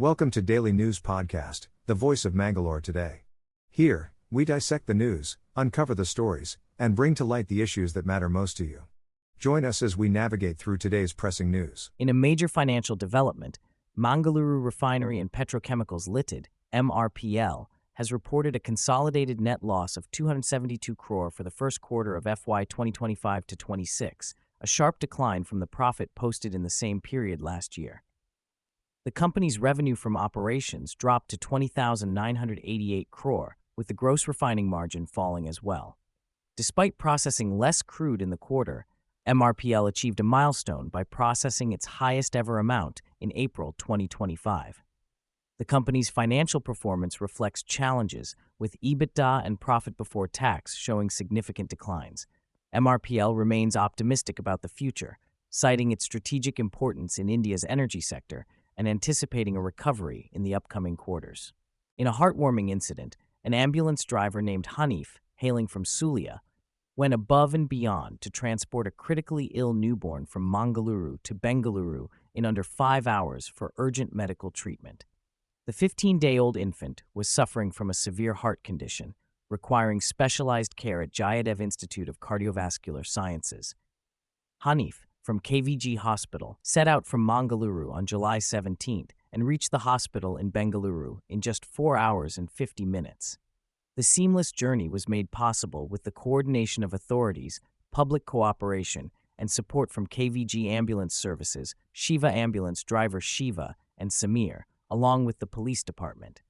Welcome to Daily News Podcast, the voice of Mangalore today. Here, we dissect the news, uncover the stories, and bring to light the issues that matter most to you. Join us as we navigate through today's pressing news. In a major financial development, Mangaluru Refinery and Petrochemicals Limited, MRPL, has reported a consolidated net loss of 272 crore for the first quarter of FY 2025-26, a sharp decline from the profit posted in the same period last year. The company's revenue from operations dropped to 20,988 crore, with the gross refining margin falling as well. Despite processing less crude in the quarter, MRPL achieved a milestone by processing its highest ever amount in April 2025. The company's financial performance reflects challenges, with EBITDA and profit before tax showing significant declines. MRPL remains optimistic about the future, citing its strategic importance in India's energy sector and anticipating a recovery in the upcoming quarters. In a heartwarming incident, an ambulance driver named Hanif, hailing from Sullia, went above and beyond to transport a critically ill newborn from Mangaluru to Bengaluru in under 5 hours for urgent medical treatment. The 15-day-old infant was suffering from a severe heart condition, requiring specialized care at Jayadev Institute of Cardiovascular Sciences. Hanif, from KVG Hospital, set out from Mangaluru on July 17th and reached the hospital in Bengaluru in just 4 hours and 50 minutes. The seamless journey was made possible with the coordination of authorities, public cooperation, and support from KVG Ambulance Services, Shiva Ambulance driver Shiva, and Samir, along with the police department.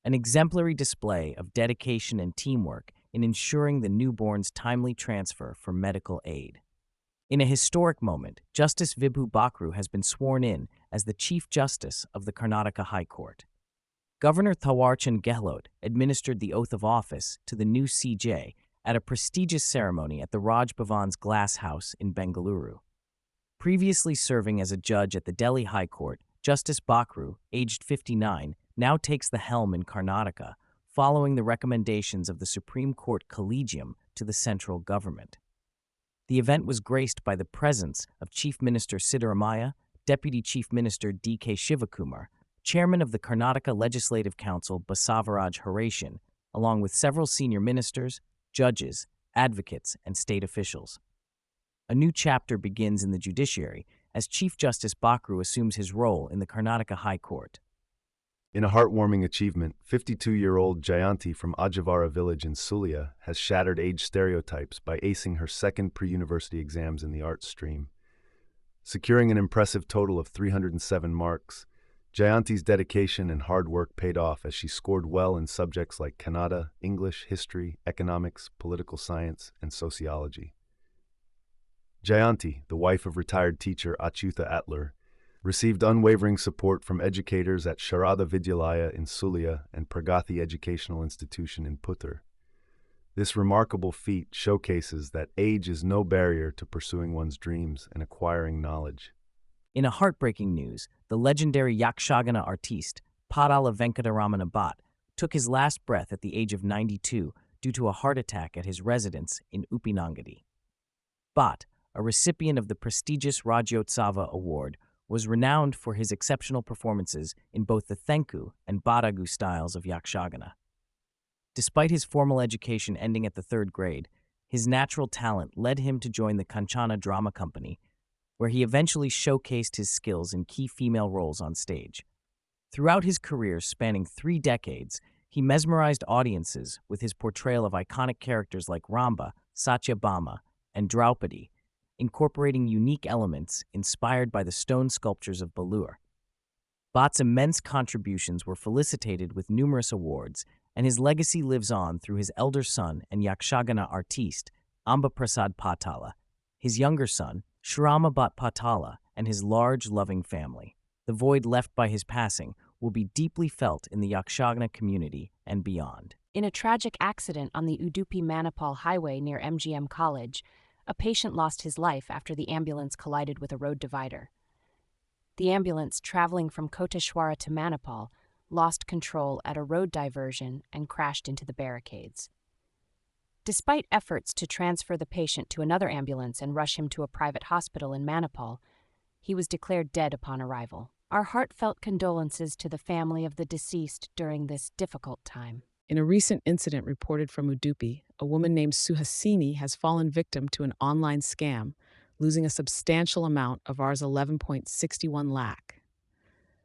An exemplary display of dedication and teamwork in ensuring the newborn's timely transfer for medical aid. In a historic moment, Justice Vibhu Bakhru has been sworn in as the Chief Justice of the Karnataka High Court. Governor Thawarchand Gehlot administered the oath of office to the new CJ at a prestigious ceremony at the Raj Bhavan's Glass House in Bengaluru. Previously serving as a judge at the Delhi High Court, Justice Bakhru, aged 59, now takes the helm in Karnataka, following the recommendations of the Supreme Court Collegium to the central government. The event was graced by the presence of Chief Minister Siddaramaiah, Deputy Chief Minister D.K. Shivakumar, Chairman of the Karnataka Legislative Council Basavaraj Haration, along with several senior ministers, judges, advocates, and state officials. A new chapter begins in the judiciary as Chief Justice Bakhru assumes his role in the Karnataka High Court. In a heartwarming achievement, 52-year-old Jayanti from Ajavara village in Sullia has shattered age stereotypes by acing her second pre-university exams in the arts stream. Securing an impressive total of 307 marks, Jayanti's dedication and hard work paid off as she scored well in subjects like Kannada, English, history, economics, political science, and sociology. Jayanti, the wife of retired teacher Achyuta Atler, received unwavering support from educators at Sharada Vidyalaya in Sullia and Pragathi Educational Institution in Puttur. This remarkable feat showcases that age is no barrier to pursuing one's dreams and acquiring knowledge. In a heartbreaking news, the legendary Yakshagana artiste, Paataala Venkataramana Bhat, took his last breath at the age of 92 due to a heart attack at his residence in Uppinangady. Bhat, a recipient of the prestigious Rajyotsava Award, was renowned for his exceptional performances in both the Thenku and Badagu styles of Yakshagana. Despite his formal education ending at the 3rd grade, his natural talent led him to join the Kanchana Drama Company, where he eventually showcased his skills in key female roles on stage. Throughout his career spanning 3 decades, he mesmerized audiences with his portrayal of iconic characters like Ramba, Satyabhama, and Draupadi, incorporating unique elements inspired by the stone sculptures of Belur. Bhatt's immense contributions were felicitated with numerous awards, and his legacy lives on through his elder son and Yakshagana artiste, Ambaprasad Paataala, his younger son, Shrama Bhat Paataala, and his large, loving family. The void left by his passing will be deeply felt in the Yakshagana community and beyond. In a tragic accident on the Udupi-Manipal highway near MGM College, a patient lost his life after the ambulance collided with a road divider. The ambulance, traveling from Koteshwara to Manipal, lost control at a road diversion and crashed into the barricades. Despite efforts to transfer the patient to another ambulance and rush him to a private hospital in Manipal, he was declared dead upon arrival. Our heartfelt condolences to the family of the deceased during this difficult time. In a recent incident reported from Udupi, a woman named Suhasini has fallen victim to an online scam, losing a substantial amount of Rs 11.61 lakh.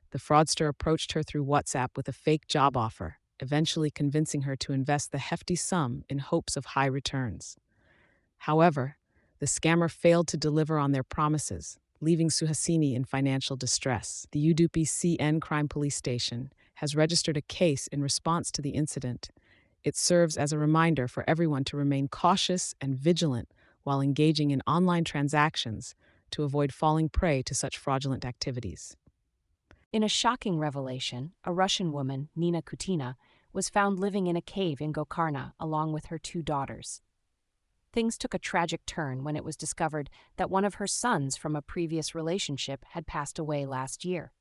The fraudster approached her through WhatsApp with a fake job offer, eventually convincing her to invest the hefty sum in hopes of high returns. However, the scammer failed to deliver on their promises, leaving Suhasini in financial distress. The Udupi CN Crime Police Station has registered a case in response to the incident. It serves as a reminder for everyone to remain cautious and vigilant while engaging in online transactions to avoid falling prey to such fraudulent activities. In a shocking revelation, a Russian woman, Nina Kutina, was found living in a cave in Gokarna along with her 2 daughters. Things took a tragic turn when it was discovered that one of her sons from a previous relationship had passed away last year.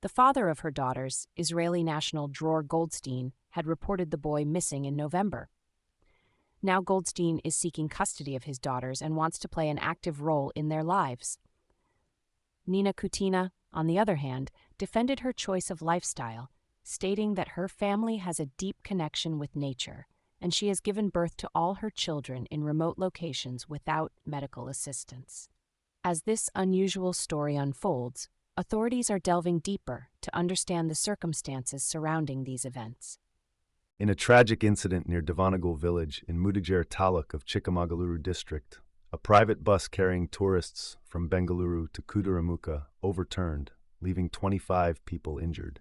The father of her daughters, Israeli national Dror Goldstein, had reported the boy missing in November. Now Goldstein is seeking custody of his daughters and wants to play an active role in their lives. Nina Kutina, on the other hand, defended her choice of lifestyle, stating that her family has a deep connection with nature, and she has given birth to all her children in remote locations without medical assistance. As this unusual story unfolds, authorities are delving deeper to understand the circumstances surrounding these events. In a tragic incident near Devanagal village in Mudigere Taluk of Chikamagaluru district, a private bus carrying tourists from Bengaluru to Kudaramuka overturned, leaving 25 people injured.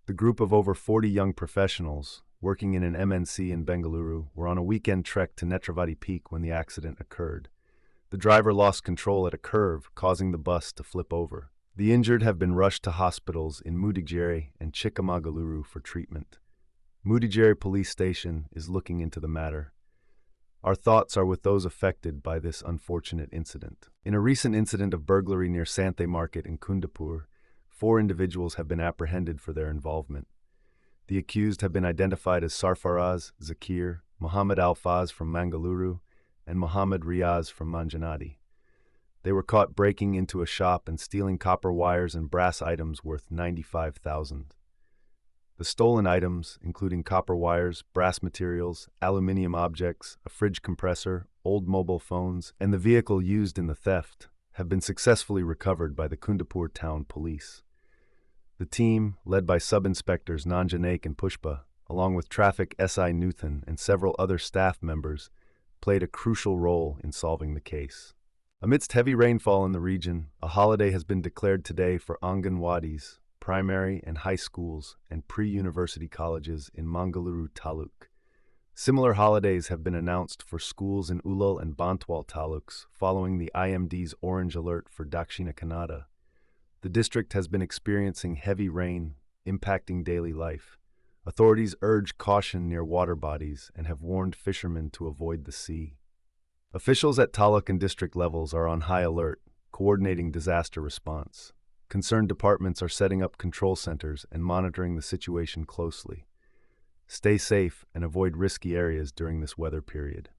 The group of over 40 young professionals working in an MNC in Bengaluru were on a weekend trek to Netravati Peak when the accident occurred. The driver lost control at a curve, causing the bus to flip over. The injured have been rushed to hospitals in Mudigere and Chikamagaluru for treatment. Mudigere Police Station is looking into the matter. Our thoughts are with those affected by this unfortunate incident. In a recent incident of burglary near Santhe Market in Kundapur, 4 individuals have been apprehended for their involvement. The accused have been identified as Sarfaraz Zakir, Muhammad Alfaz from Mangaluru, and Muhammad Riaz from Mangaluru. They were caught breaking into a shop and stealing copper wires and brass items worth 95,000. The stolen items, including copper wires, brass materials, aluminium objects, a fridge compressor, old mobile phones, and the vehicle used in the theft, have been successfully recovered by the Kundapur Town Police. The team, led by Sub-Inspectors Nanjanak and Pushpa, along with Traffic SI Nuthan and several other staff members, played a crucial role in solving the case. Amidst heavy rainfall in the region, a holiday has been declared today for Anganwadis, primary and high schools, and pre-university colleges in Mangaluru Taluk. Similar holidays have been announced for schools in Ulal and Bantwal taluks following the IMD's orange alert for Dakshina Kannada. The district has been experiencing heavy rain, impacting daily life. Authorities urge caution near water bodies and have warned fishermen to avoid the sea. Officials at taluk and district levels are on high alert, coordinating disaster response. Concerned departments are setting up control centers and monitoring the situation closely. Stay safe and avoid risky areas during this weather period.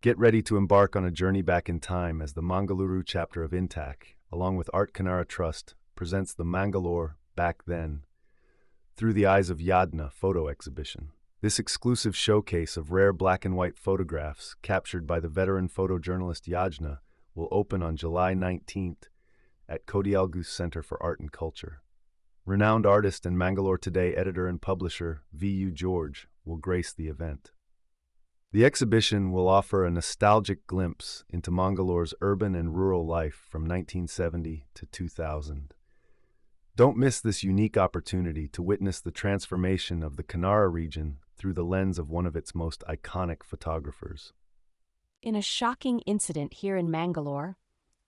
Get ready to embark on a journey back in time as the Mangaluru chapter of Intac, along with Art Kannara Trust, presents the Mangalore Back Then through the eyes of Yadna photo exhibition. This exclusive showcase of rare black and white photographs captured by the veteran photojournalist Yajna will open on July 19th at Kodialgus Center for Art and Culture. Renowned artist and Mangalore Today editor and publisher V.U. George will grace the event. The exhibition will offer a nostalgic glimpse into Mangalore's urban and rural life from 1970 to 2000. Don't miss this unique opportunity to witness the transformation of the Kannara region through the lens of one of its most iconic photographers. In a shocking incident here in Mangalore,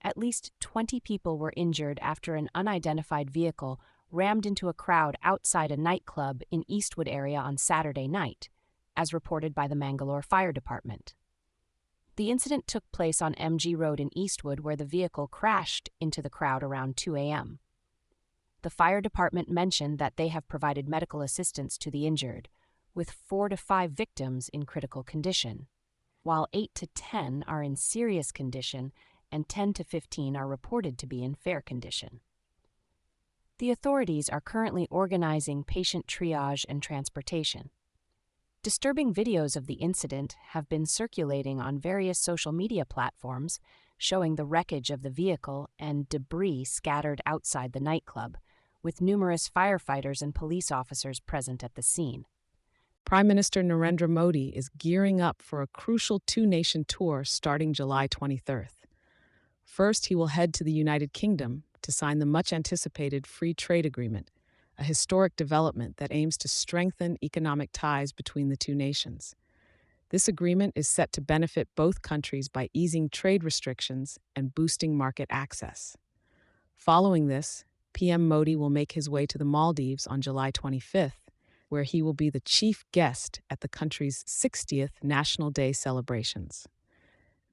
at least 20 people were injured after an unidentified vehicle rammed into a crowd outside a nightclub in Eastwood area on Saturday night, as reported by the Mangalore Fire Department. The incident took place on MG Road in Eastwood, where the vehicle crashed into the crowd around 2 a.m. The fire department mentioned that they have provided medical assistance to the injured, with 4 to 5 victims in critical condition, while 8 to 10 are in serious condition and 10 to 15 are reported to be in fair condition. The authorities are currently organizing patient triage and transportation. Disturbing videos of the incident have been circulating on various social media platforms, showing the wreckage of the vehicle and debris scattered outside the nightclub, with numerous firefighters and police officers present at the scene. Prime Minister Narendra Modi is gearing up for a crucial two-nation tour starting July 23rd. First, he will head to the United Kingdom to sign the much-anticipated Free Trade Agreement, a historic development that aims to strengthen economic ties between the two nations. This agreement is set to benefit both countries by easing trade restrictions and boosting market access. Following this, PM Modi will make his way to the Maldives on July 25th, where he will be the chief guest at the country's 60th National Day celebrations.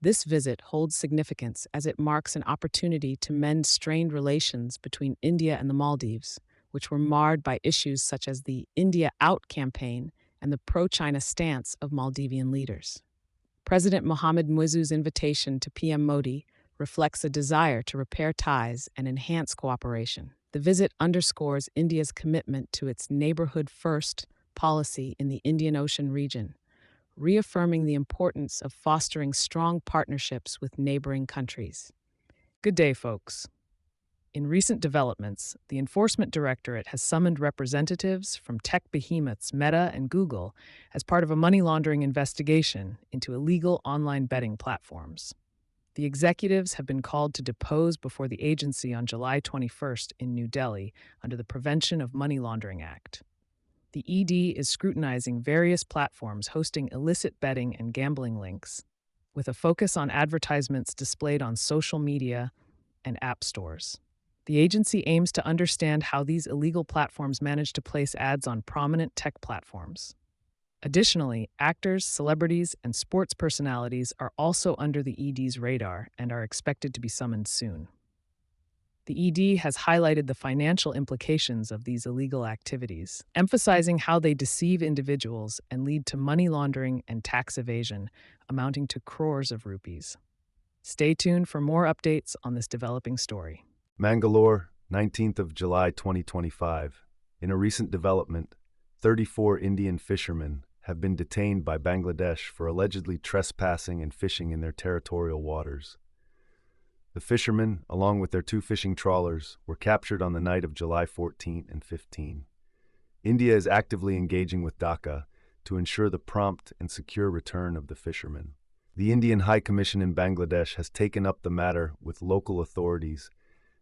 This visit holds significance as it marks an opportunity to mend strained relations between India and the Maldives, which were marred by issues such as the India Out campaign and the pro-China stance of Maldivian leaders. President Mohamed Muizzu's invitation to PM Modi reflects a desire to repair ties and enhance cooperation. The visit underscores India's commitment to its neighborhood-first policy in the Indian Ocean region, reaffirming the importance of fostering strong partnerships with neighboring countries. Good day, folks. In recent developments, the Enforcement Directorate has summoned representatives from tech behemoths Meta and Google as part of a money laundering investigation into illegal online betting platforms. The executives have been called to depose before the agency on July 21st in New Delhi under the Prevention of Money Laundering Act. The ED is scrutinizing various platforms hosting illicit betting and gambling links, with a focus on advertisements displayed on social media and app stores. The agency aims to understand how these illegal platforms manage to place ads on prominent tech platforms. Additionally, actors, celebrities, and sports personalities are also under the ED's radar and are expected to be summoned soon. The ED has highlighted the financial implications of these illegal activities, emphasizing how they deceive individuals and lead to money laundering and tax evasion, amounting to crores of rupees. Stay tuned for more updates on this developing story. Mangalore, 19th of July 2025. In a recent development, 34 Indian fishermen have been detained by Bangladesh for allegedly trespassing and fishing in their territorial waters. The fishermen, along with their 2 fishing trawlers, were captured on the night of July 14 and 15. India is actively engaging with Dhaka to ensure the prompt and secure return of the fishermen. The Indian High Commission in Bangladesh has taken up the matter with local authorities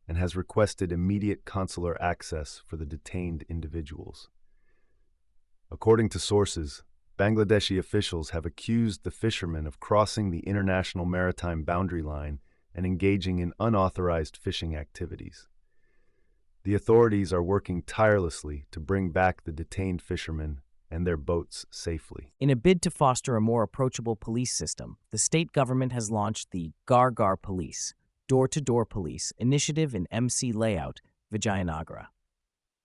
and has requested immediate consular access for the detained individuals. According to sources, Bangladeshi officials have accused the fishermen of crossing the international maritime boundary line and engaging in unauthorized fishing activities. The authorities are working tirelessly to bring back the detained fishermen and their boats safely. In a bid to foster a more approachable police system, the state government has launched the Ghar Ghar Police, Door-to-Door Police initiative in MC Layout, Vijayanagara.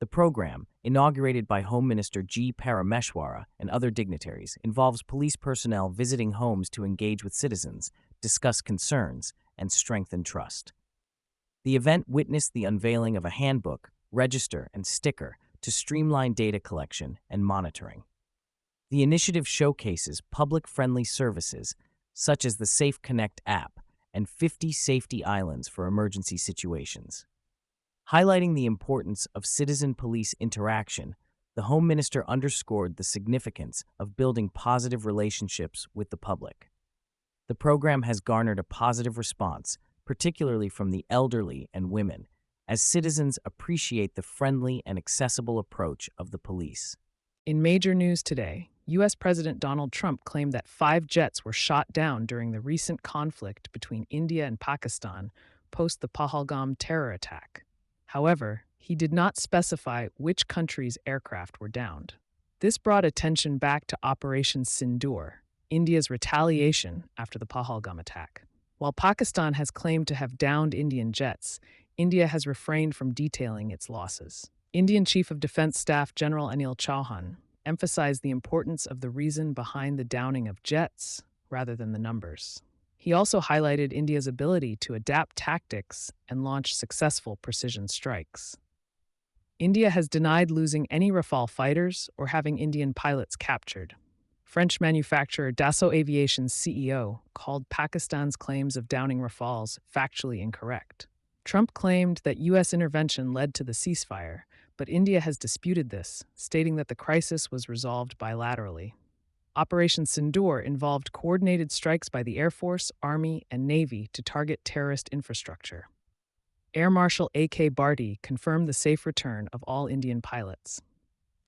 The program, inaugurated by Home Minister G. Parameshwara and other dignitaries, involves police personnel visiting homes to engage with citizens, discuss concerns, and strengthen trust. The event witnessed the unveiling of a handbook, register, and sticker to streamline data collection and monitoring. The initiative showcases public-friendly services such as the Safe Connect app and 50 safety islands for emergency situations. Highlighting the importance of citizen-police interaction, the Home Minister underscored the significance of building positive relationships with the public. The program has garnered a positive response, particularly from the elderly and women, as citizens appreciate the friendly and accessible approach of the police. In major news today, U.S. President Donald Trump claimed that 5 jets were shot down during the recent conflict between India and Pakistan post the Pahalgam terror attack. However, he did not specify which country's aircraft were downed. This brought attention back to Operation Sindoor, India's retaliation after the Pahalgam attack. While Pakistan has claimed to have downed Indian jets, India has refrained from detailing its losses. Indian Chief of Defense Staff General Anil Chauhan emphasized the importance of the reason behind the downing of jets rather than the numbers. He also highlighted India's ability to adapt tactics and launch successful precision strikes. India has denied losing any Rafale fighters or having Indian pilots captured. French manufacturer Dassault Aviation's CEO called Pakistan's claims of downing Rafales factually incorrect. Trump claimed that U.S. intervention led to the ceasefire, but India has disputed this, stating that the crisis was resolved bilaterally. Operation Sindoor involved coordinated strikes by the Air Force, Army, and Navy to target terrorist infrastructure. Air Marshal A.K. Bharti confirmed the safe return of all Indian pilots.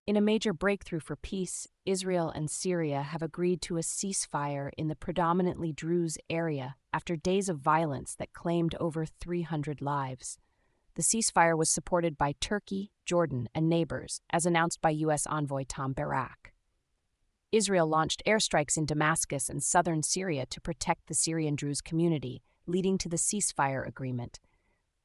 In a major breakthrough for peace, Israel and Syria have agreed to a ceasefire in the predominantly Druze area after days of violence that claimed over 300 lives. The ceasefire was supported by Turkey, Jordan, and neighbors, as announced by U.S. envoy Tom Barak. Israel launched airstrikes in Damascus and southern Syria to protect the Syrian Druze community, leading to the ceasefire agreement.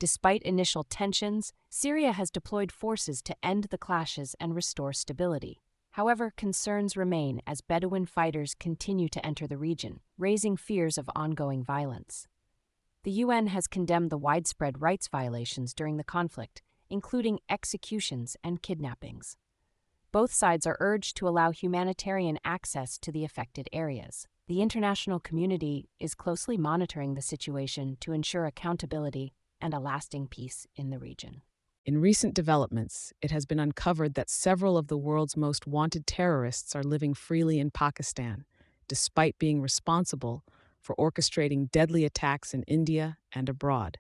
Despite initial tensions, Syria has deployed forces to end the clashes and restore stability. However, concerns remain as Bedouin fighters continue to enter the region, raising fears of ongoing violence. The UN has condemned the widespread rights violations during the conflict, including executions and kidnappings. Both sides are urged to allow humanitarian access to the affected areas. The international community is closely monitoring the situation to ensure accountability and a lasting peace in the region. In recent developments, it has been uncovered that several of the world's most wanted terrorists are living freely in Pakistan, despite being responsible for orchestrating deadly attacks in India and abroad.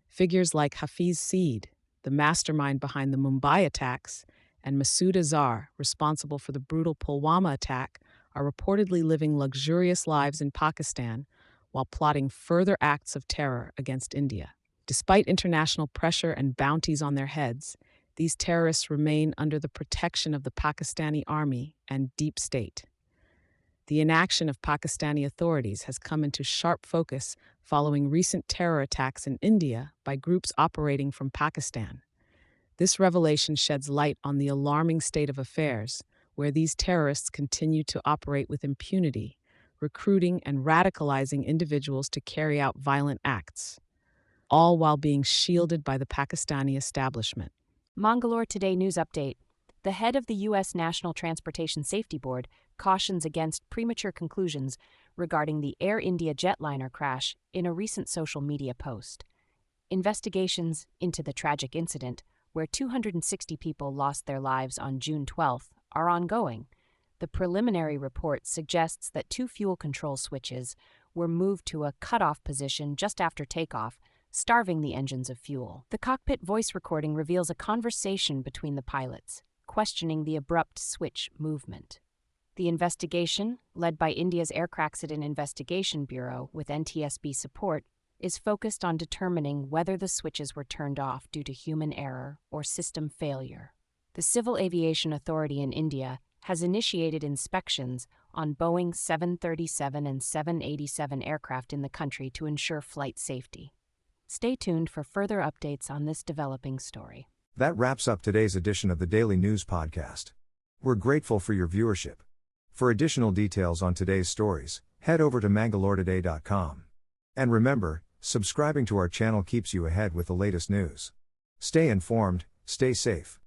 Figures like Hafiz Saeed, the mastermind behind the Mumbai attacks, and Masood Azhar, responsible for the brutal Pulwama attack, are reportedly living luxurious lives in Pakistan while plotting further acts of terror against India. Despite international pressure and bounties on their heads, these terrorists remain under the protection of the Pakistani army and deep state. The inaction of Pakistani authorities has come into sharp focus following recent terror attacks in India by groups operating from Pakistan. This revelation sheds light on the alarming state of affairs, where these terrorists continue to operate with impunity, recruiting and radicalizing individuals to carry out violent acts, all while being shielded by the Pakistani establishment. Mangalore Today News Update. The head of the U.S. National Transportation Safety Board cautions against premature conclusions regarding the Air India jetliner crash in a recent social media post. Investigations into the tragic incident, where 260 people lost their lives on June 12th, are ongoing. The preliminary report suggests that two fuel control switches were moved to a cutoff position just after takeoff, starving the engines of fuel. The cockpit voice recording reveals a conversation between the pilots, questioning the abrupt switch movement. The investigation, led by India's Aircraft Accident Investigation Bureau with NTSB support, is focused on determining whether the switches were turned off due to human error or system failure. The Civil Aviation Authority in India has initiated inspections on Boeing 737 and 787 aircraft in the country to ensure flight safety. Stay tuned for further updates on this developing story. That wraps up today's edition of the Daily News Podcast. We're grateful for your viewership. For additional details on today's stories, head over to mangaloretoday.com. And remember, subscribing to our channel keeps you ahead with the latest news. Stay informed, stay safe.